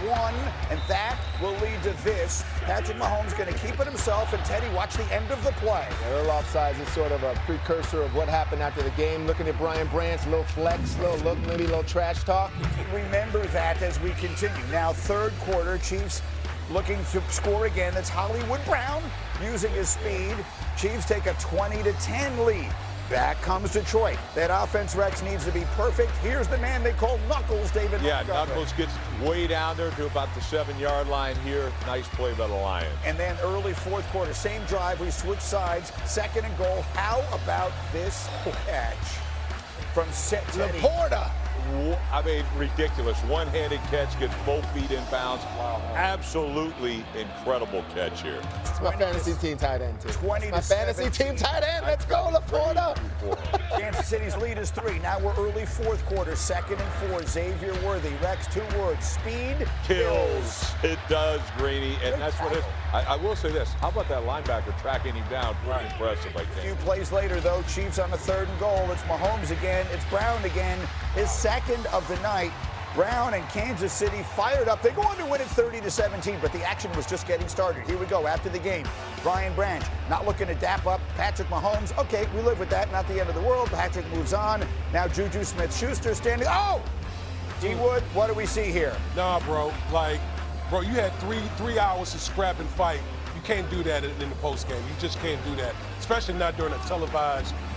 one, and that will lead to this. Patrick Mahomes going to keep it himself, and Teddy, watch the end of the play. A little offsides is sort of a precursor of what happened after the game. Looking at Brian Branch, little flex, little look, maybe a little trash talk. Remember that as we continue. Now, third quarter, Chiefs looking to score again. That's Hollywood Brown using his speed. Chiefs take a 20-10 lead. Back comes Detroit. That offense, Rex, needs to be perfect. Here's the man they call Knuckles, David Montgomery. Knuckles gets way down there to about the 7-yard line here. Nice play by the Lions. And then early fourth quarter, same drive, we switch sides, second and goal. How about this catch from Teddy? Laporta. I mean, ridiculous. One-handed catch, gets both feet in bounds. Wow. Absolutely incredible catch here. It's my fantasy team tight end, too. 20 my fantasy team tight end. Let's go, Laporta. Kansas City's lead is 3. Now we're early fourth quarter, second and 4. Xavier Worthy. Rex, 2 words. Speed Kills. It does, Greeny. And that's what it is. I will say this. How about that linebacker tracking him down? Pretty impressive, I A think. few plays later, though, Chiefs on a third and goal. It's Mahomes again. It's Brown again. His second of the night. Brown and Kansas City fired up. They go on to win it 30-17, but the action was just getting started. Here we go after the game. Brian Branch not looking to dap up Patrick Mahomes. Okay, we live with that. Not the end of the world. Patrick moves on. Now Juju Smith-Schuster standing. Oh! D-Wood, what do we see here? Nah, bro. Bro, you had three hours to scrap and fight. You can't do that in the post game. You just can't do that, especially not during a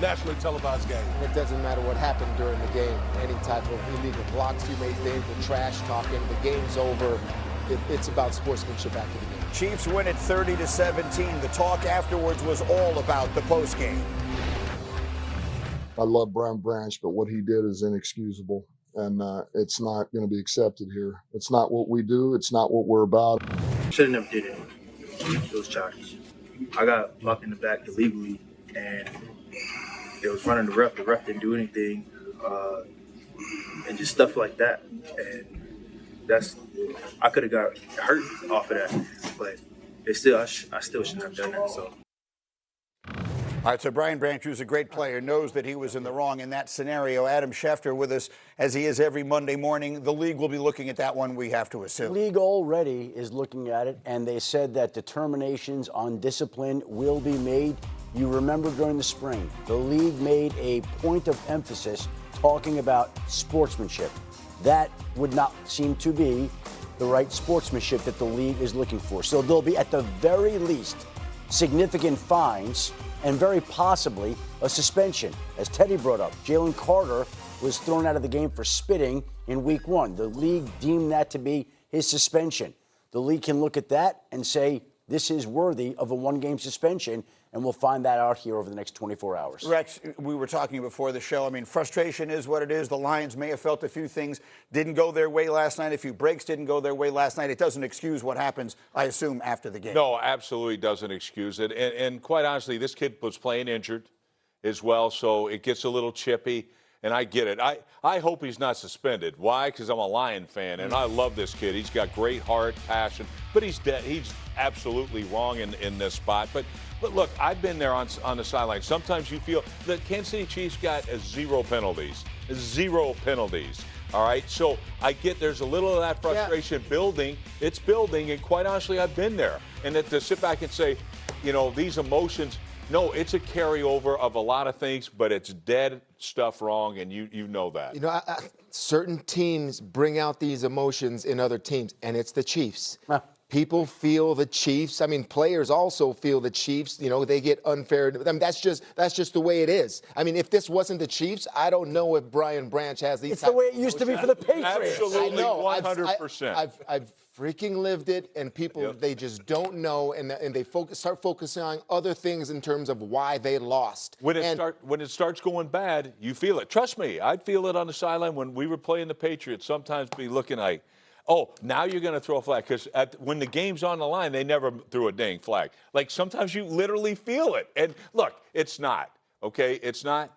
nationally televised game. It doesn't matter what happened during the game. Any type of illegal blocks you may think, the trash talking, the game's over. It's about sportsmanship after the game. Chiefs win it 30-17. The talk afterwards was all about the post game. I love Brian Branch, but what he did is inexcusable, and it's not going to be accepted here. It's not what we do. It's not what we're about. Should have never did those charges. I got locked in the back illegally, and they was running the ref. The ref didn't do anything, and just stuff like that. And I could have got hurt off of that, but I still shouldn't have done that. So. All right, so Brian Branch, who's a great player, knows that he was in the wrong in that scenario. Adam Schefter with us, as he is every Monday morning. The league will be looking at that one, we have to assume. The league already is looking at it, and they said that determinations on discipline will be made. You remember during the spring, the league made a point of emphasis talking about sportsmanship. That would not seem to be the right sportsmanship that the league is looking for. So there'll be, at the very least, significant fines and very possibly a suspension. As Teddy brought up, Jalen Carter was thrown out of the game for spitting in week 1. The league deemed that to be his suspension. The league can look at that and say, this is worthy of a 1-game suspension, and we'll find that out here over the next 24 hours. Rex, we were talking before the show. I mean, frustration is what it is. The Lions may have felt a few things didn't go their way last night. A few breaks didn't go their way last night. It doesn't excuse what happens, I assume, after the game. No, absolutely doesn't excuse it. And quite honestly, this kid was playing injured as well, so it gets a little chippy. And I get it. I hope he's not suspended. Why? Because I'm a Lion fan, and I love this kid. He's got great heart, passion, but he's dead. He's absolutely wrong in this spot. But look, I've been there on the sideline. Sometimes you feel the Kansas City Chiefs got 0 penalties. 0 penalties. All right? So I get there's a little of that frustration building. It's building, and quite honestly, I've been there. And to sit back and say, these emotions, no, it's a carryover of a lot of things, but it's dead stuff wrong, and you know that. Certain teams bring out these emotions in other teams, and it's the Chiefs. People feel the Chiefs. I mean, players also feel the Chiefs. They get unfair. I mean, that's just the way it is. I mean, if this wasn't the Chiefs, I don't know if Brian Branch has these. It's the way it used to be for the Patriots. Absolutely, 100%. I've freaking lived it, and people, they just don't know, and they start focusing on other things in terms of why they lost. When it starts going bad, you feel it. Trust me, I'd feel it on the sideline when we were playing the Patriots. Sometimes be looking like, oh, now you're going to throw a flag. Because when the game's on the line, they never threw a dang flag. Like, sometimes you literally feel it. And look, it's not, okay? It's not.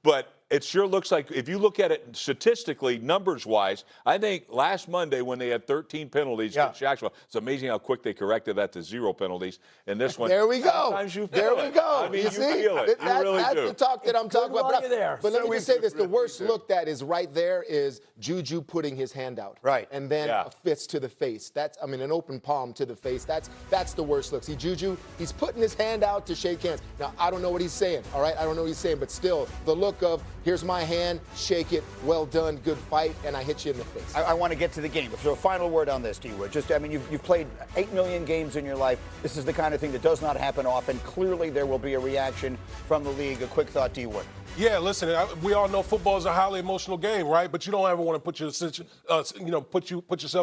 But it sure looks like, if you look at it statistically, numbers-wise, I think last Monday when they had 13 penalties against Jacksonville, it's amazing how quick they corrected that to 0 penalties. And this one, There we go. sometimes you There feel we it. go. I mean, you you see? feel it. You really that's do. the talk that I'm talking about. while you're there. But let me just say this. The worst look that is right there is Juju putting his hand out. Right. And then a fist to the face. An open palm to the face. That's the worst look. See, Juju, he's putting his hand out to shake hands. Now, I don't know what he's saying, all right? I don't know what he's saying, but still, the look of, here's my hand, shake it, well done, good fight, and I hit you in the face. I want to get to the game. So a final word on this, D-Wood. You've played 8 million games in your life. This is the kind of thing that does not happen often. Clearly, there will be a reaction from the league. A quick thought, D-Wood. Yeah, listen. We all know football is a highly emotional game, right? But you don't ever want to put yourself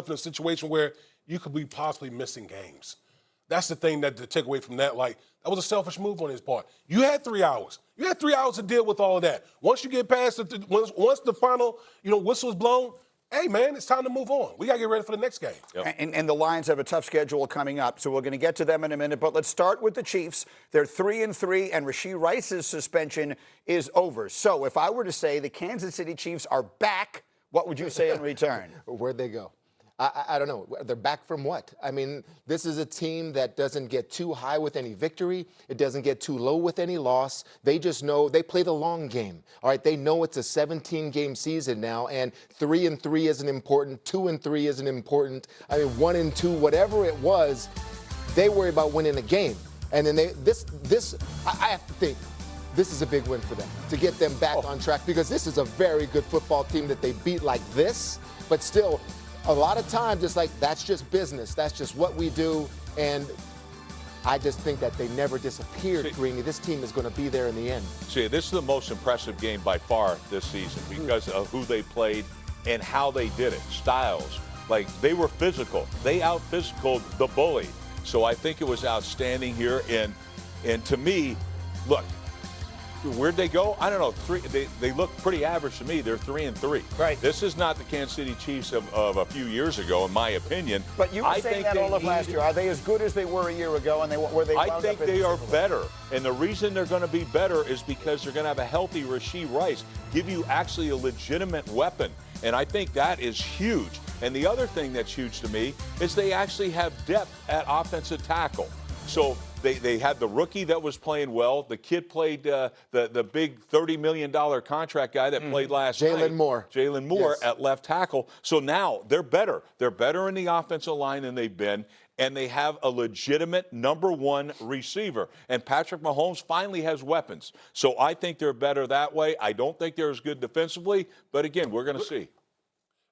in a situation where you could be possibly missing games. That's the thing that to take away from that. Like, that was a selfish move on his part. You had 3 hours. You had 3 hours to deal with all of that. Once you get past it, once the final, whistle is blown, hey, man, it's time to move on. We got to get ready for the next game. Yep. And the Lions have a tough schedule coming up, so we're going to get to them in a minute. But let's start with the Chiefs. They're 3-3, and Rashee Rice's suspension is over. So if I were to say the Kansas City Chiefs are back, what would you say in return? Where'd they go? I don't know. They're back from what? I mean, this is a team that doesn't get too high with any victory. It doesn't get too low with any loss. They just know they play the long game. All right, they know it's a 17-game season now, and 3-3 isn't important. 2-3 isn't important. I mean, 1-2, whatever it was, they worry about winning a game. And then I have to think, this is a big win for them to get them back on track, because this is a very good football team that they beat like this, but still, a lot of times it's like, that's just business. That's just what we do. And I just think that they never disappeared, Greeny. This team is going to be there in the end. See, this is the most impressive game by far this season because of who they played and how they did it. Styles, like, they were physical. They out-physicaled the bully. So I think it was outstanding here. And to me, look, where'd they go? I don't know. They look pretty average to me. They're 3-3. Right. This is not the Kansas City Chiefs of a few years ago, in my opinion. But you were saying that all of last year. Are they as good as they were a year ago? And I think they are better. And the reason they're going to be better is because they're going to have a healthy Rashee Rice, give you actually a legitimate weapon. And I think that is huge. And the other thing that's huge to me is they actually have depth at offensive tackle. So they had the rookie that was playing well. The kid played the big $30 million contract guy that played last night. Jalen Moore Yes. at left tackle. So now they're better. They're better in the offensive line than they've been. And they have a legitimate number one receiver. And Patrick Mahomes finally has weapons. So I think they're better that way. I don't think they're as good defensively. But again, we're going to see.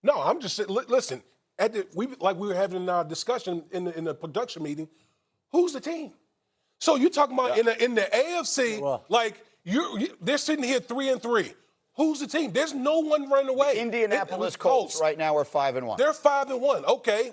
No, I'm just saying, listen, we were having in our discussion in the production meeting, who's the team? So you're talking about in the AFC, they're sitting here 3-3. Who's the team? There's no one running away. Indianapolis Colts right now are 5-1. They're 5-1. Okay,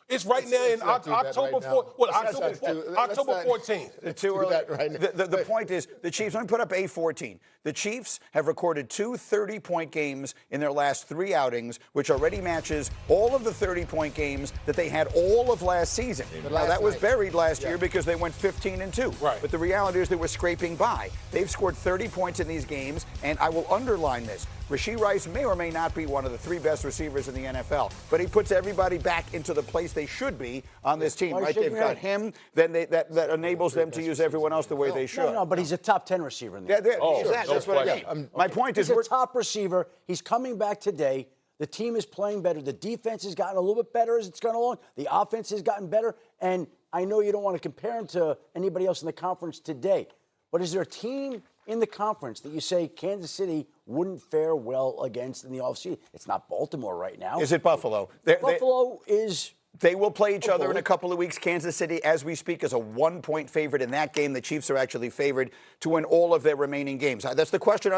it's right now in October 14th. Too early. The point is, the Chiefs, let me put up A14. The Chiefs have recorded 2 30-point games in their last 3 outings, which already matches all of the 30-point games that they had all of last season. Now, that was buried last year because they went 15-2. Right. But the reality is they were scraping by. They've scored 30 points in these games, and I will underline this. Rashee Rice may or may not be one of the 3 best receivers in the NFL, but he puts everybody back into the place they should be on this team, right? They've got him, then that enables them to use everyone else the way they should. No, but he's a top 10 receiver in the NFL. That's what I mean. My point is, he's a top receiver. He's coming back today. The team is playing better. The defense has gotten a little bit better as it's gone along. The offense has gotten better. And I know you don't want to compare him to anybody else in the conference today, but is there a team in the conference that you say Kansas City wouldn't fare well against in the offseason? It's not Baltimore right now. Is it Buffalo? Buffalo is... They will play each other in a couple of weeks. Kansas City, as we speak, is a 1-point favorite in that game. The Chiefs are actually favored to win all of their remaining games. That's the question on the